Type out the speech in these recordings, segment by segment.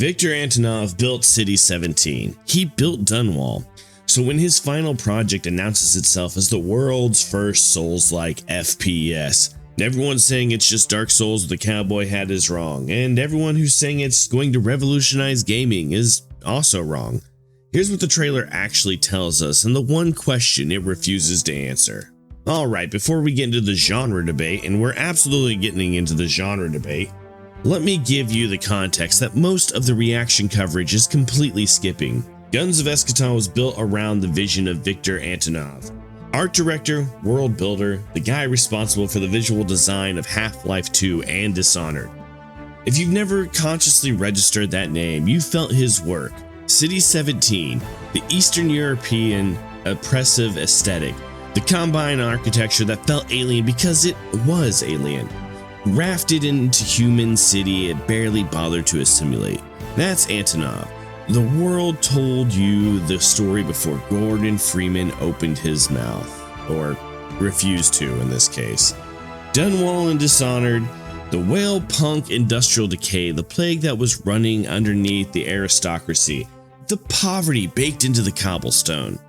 Viktor Antonov built City 17. He built Dunwall. So when his final project announces itself as the world's first Souls-like FPS, everyone saying it's just Dark Souls with a cowboy hat is wrong, and everyone who's saying it's going to revolutionize gaming is also wrong. Here's what the trailer actually tells us and the one question it refuses to answer. Alright, before we get into the genre debate, and we're absolutely getting into the genre debate, let me give you the context that most of the reaction coverage is completely skipping. Guns of Eschaton was built around the vision of Viktor Antonov, art director, world builder, the guy responsible for the visual design of Half-Life 2 and Dishonored. If you've never consciously registered that name, you felt his work. City 17, the Eastern European oppressive aesthetic, the combine architecture that felt alien because it was alien. Rafted into human city it barely bothered to assimilate. That's Antonov. The world told you the story before Gordon Freeman opened his mouth, or refused to in this case. Dunwall and Dishonored, the whale punk industrial decay, the plague that was running underneath the aristocracy, the poverty baked into the cobblestone.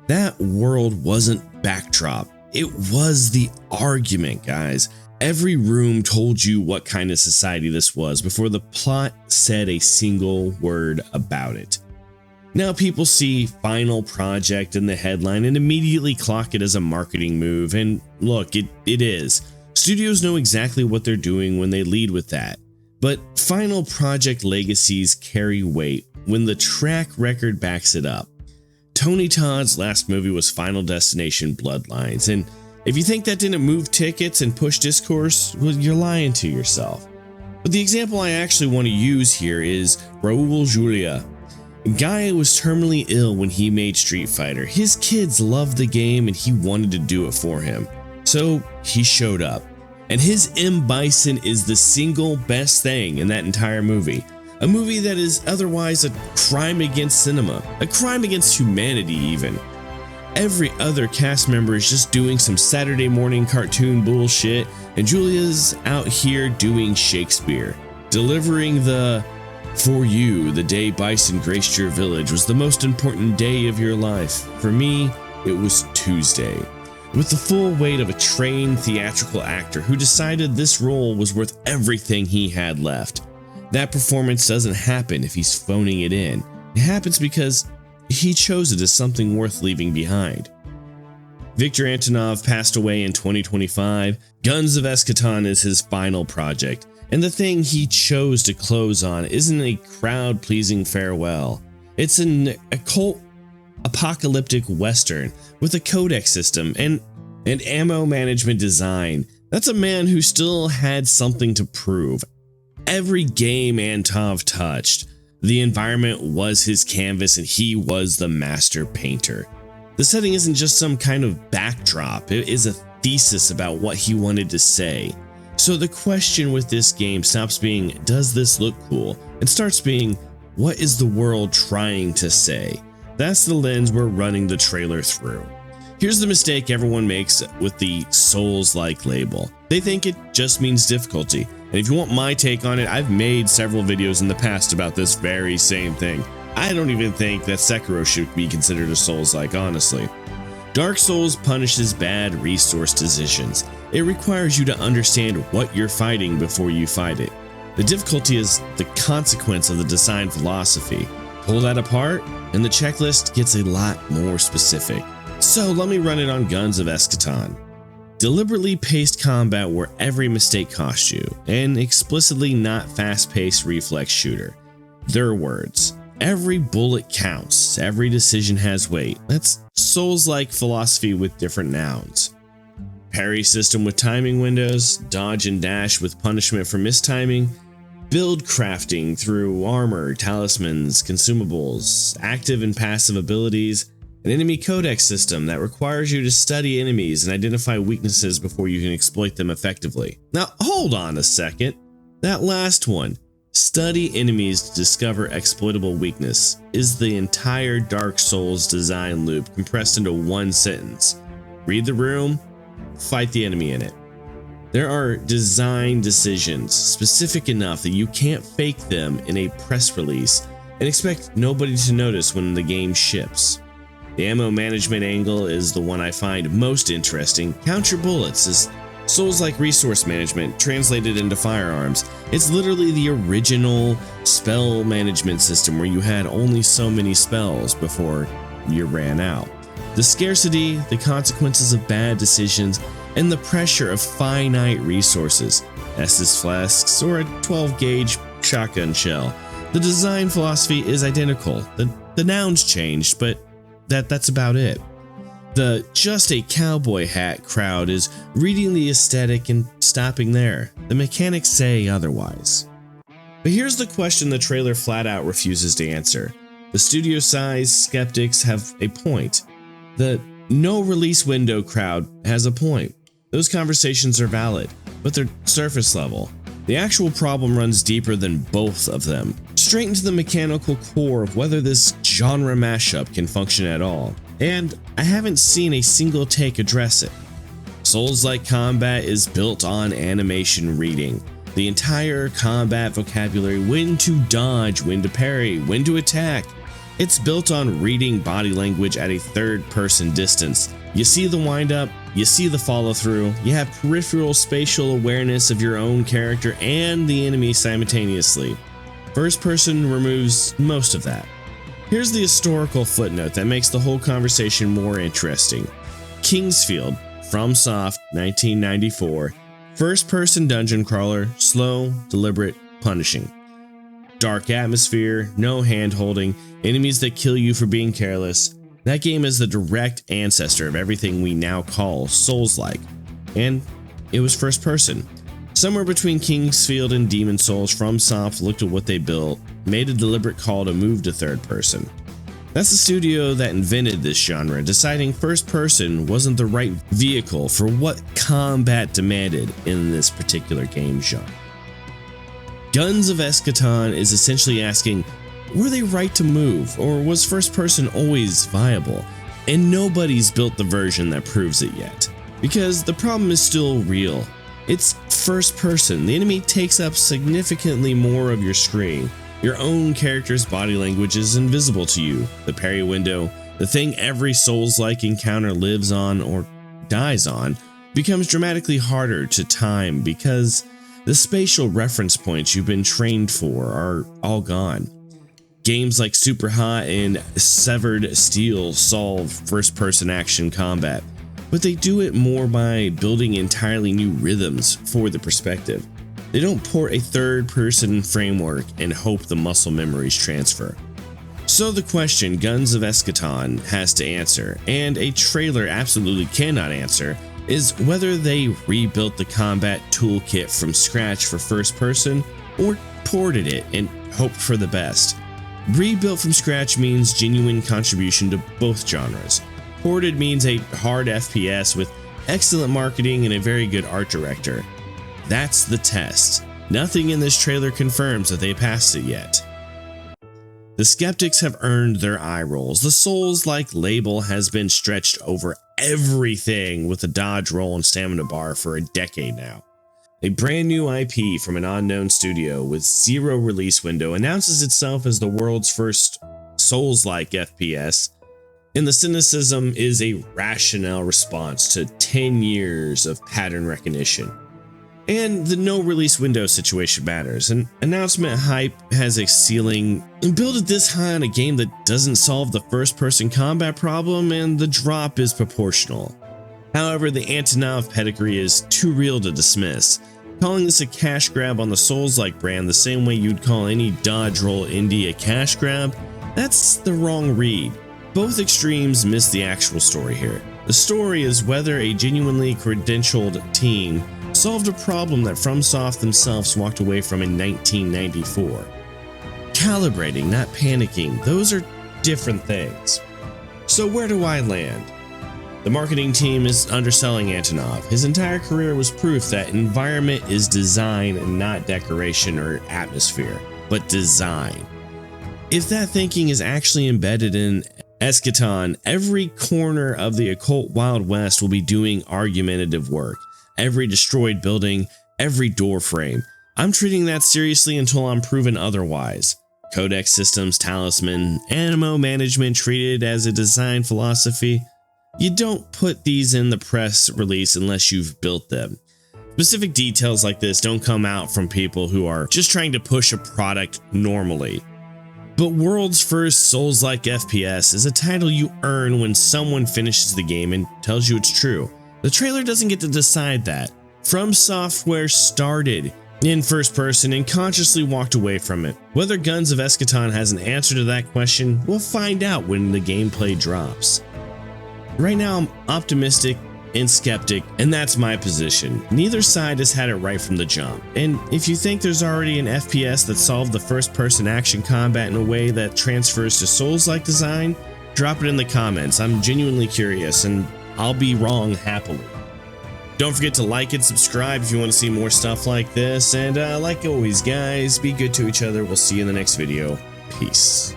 That world wasn't backdrop, it was the argument, guys. Every room told you what kind of society this was before the plot said a single word about it. Now people see final project in the headline and immediately clock it as a marketing move, and look, it is. Studios know exactly what they're doing when they lead with that. But final project legacies carry weight when the track record backs it up. Tony Todd's last movie was Final Destination Bloodlines, and if you think that didn't move tickets and push discourse, well, you're lying to yourself. But the example I actually want to use here is Raul Julia. Guy was terminally ill when he made Street Fighter. His kids loved the game and he wanted to do it for him. So he showed up. And his M. Bison is the single best thing in that entire movie. A movie that is otherwise a crime against cinema, a crime against humanity even. Every other cast member is just doing some Saturday morning cartoon bullshit, and Julia's out here doing Shakespeare, delivering the "For you, the day Bison graced your village was the most important day of your life. For me, it was Tuesday," with the full weight of a trained theatrical actor who decided this role was worth everything he had left. That performance doesn't happen if he's phoning it in. It happens because he chose it as something worth leaving behind. Viktor Antonov passed away in 2025. Guns of Eschaton is his final project, and the thing he chose to close on isn't a crowd-pleasing farewell. It's an occult apocalyptic western with a codex system and ammo management design. That's a man who still had something to prove. Every game Antonov touched, the environment was his canvas and he was the master painter. The setting isn't just some kind of backdrop, it is a thesis about what he wanted to say. So the question with this game stops being, does this look cool? And starts being, what is the world trying to say? That's the lens we're running the trailer through. Here's the mistake everyone makes with the Souls-like label. They think it just means difficulty. And if you want my take on it, I've made several videos in the past about this very same thing. I don't even think that Sekiro should be considered a Souls-like, honestly. Dark Souls punishes bad resource decisions. It requires you to understand what you're fighting before you fight it. The difficulty is the consequence of the design philosophy. Pull that apart, and the checklist gets a lot more specific. So let me run it on Guns of Eschaton. Deliberately paced combat where every mistake costs you, and explicitly not fast-paced reflex shooter. Their words. Every bullet counts, every decision has weight. That's Souls-like philosophy with different nouns. Parry system with timing windows, dodge and dash with punishment for mistiming, build crafting through armor, talismans, consumables, active and passive abilities, an enemy codex system that requires you to study enemies and identify weaknesses before you can exploit them effectively. Now hold on a second, that last one, study enemies to discover exploitable weakness, is the entire Dark Souls design loop compressed into one sentence. Read the room, fight the enemy in it. There are design decisions specific enough that you can't fake them in a press release and expect nobody to notice when the game ships. The ammo management angle is the one I find most interesting. Count your bullets is Souls-like resource management translated into firearms. It's literally the original spell management system where you had only so many spells before you ran out. The scarcity, the consequences of bad decisions, and the pressure of finite resources, Estus flasks or a 12-gauge shotgun shell. The design philosophy is identical. The nouns changed, but that's about it. The just a cowboy hat crowd is reading the aesthetic and stopping there. The mechanics say otherwise. But here's the question the trailer flat out refuses to answer. The studio-sized skeptics have a point. The no release window crowd has a point. Those conversations are valid, but they're surface level. The actual problem runs deeper than both of them, straight into the mechanical core of whether this genre mashup can function at all. And I haven't seen a single take address it. Souls-like combat is built on animation reading. The entire combat vocabulary, when to dodge, when to parry, when to attack. It's built on reading body language at a third-person distance. You see the wind-up, you see the follow-through, you have peripheral spatial awareness of your own character and the enemy simultaneously. First person removes most of that. Here's the historical footnote that makes the whole conversation more interesting. Kingsfield, FromSoft, 1994. First-person dungeon crawler, slow, deliberate, punishing. Dark atmosphere, no hand-holding, enemies that kill you for being careless. That game is the direct ancestor of everything we now call Souls-like. And it was first-person. Somewhere between Kingsfield and Demon Souls, FromSoft looked at what they built, made a deliberate call to move to third person. That's the studio that invented this genre, deciding first person wasn't the right vehicle for what combat demanded in this particular game genre. Guns of Eschaton is essentially asking, were they right to move, or was first person always viable? And nobody's built the version that proves it yet, because the problem is still real. It's first person. The enemy takes up significantly more of your screen. Your own character's body language is invisible to you. The parry window, the thing every Souls-like encounter lives on or dies on, becomes dramatically harder to time because the spatial reference points you've been trained for are all gone. Games like Superhot and Severed Steel solve first-person action combat, but they do it more by building entirely new rhythms for the perspective. They don't port a third-person framework and hope the muscle memories transfer. So the question Guns of Eschaton has to answer, and a trailer absolutely cannot answer, is whether they rebuilt the combat toolkit from scratch for first person, or ported it and hoped for the best. Rebuilt from scratch means genuine contribution to both genres. Ported means a hard FPS with excellent marketing and a very good art director. That's the test. Nothing in this trailer confirms that they passed it yet. The skeptics have earned their eye rolls. The Souls-like label has been stretched over everything with a dodge roll and stamina bar for a decade now. A brand new IP from an unknown studio with zero release window announces itself as the world's first Souls-like FPS, and the cynicism is a rational response to 10 years of pattern recognition. And the no release window situation matters. An announcement hype has a ceiling, and build it this high on a game that doesn't solve the first person combat problem, and the drop is proportional. However, the Antonov pedigree is too real to dismiss. Calling this a cash grab on the Souls-like brand the same way you'd call any dodge roll indie a cash grab, that's the wrong read. Both extremes miss the actual story here. The story is whether a genuinely credentialed team solved a problem that FromSoft themselves walked away from in 1994. Calibrating, not panicking, those are different things. So where do I land? The marketing team is underselling Antonov. His entire career was proof that environment is design and not decoration or atmosphere, but design. If that thinking is actually embedded in Eschaton, every corner of the occult Wild West will be doing argumentative work. every destroyed building, every door frame. I'm treating that seriously until I'm proven otherwise. Codex systems, talisman, ammo management treated as a design philosophy. You don't put these in the press release unless you've built them. Specific details like this don't come out from people who are just trying to push a product normally. But World's First Souls-like FPS is a title you earn when someone finishes the game and tells you it's true. The trailer doesn't get to decide that. From Software started in first person and consciously walked away from it. Whether Guns of Eschaton has an answer to that question, we'll find out when the gameplay drops. Right now I'm optimistic and skeptic, and that's my position. Neither side has had it right from the jump. And if you think there's already an FPS that solved the first person action combat in a way that transfers to Souls-like design, drop it in the comments. I'm genuinely curious and I'll be wrong happily. Don't forget to like and subscribe if you want to see more stuff like this. And like always, guys, be good to each other. We'll see you in the next video. Peace.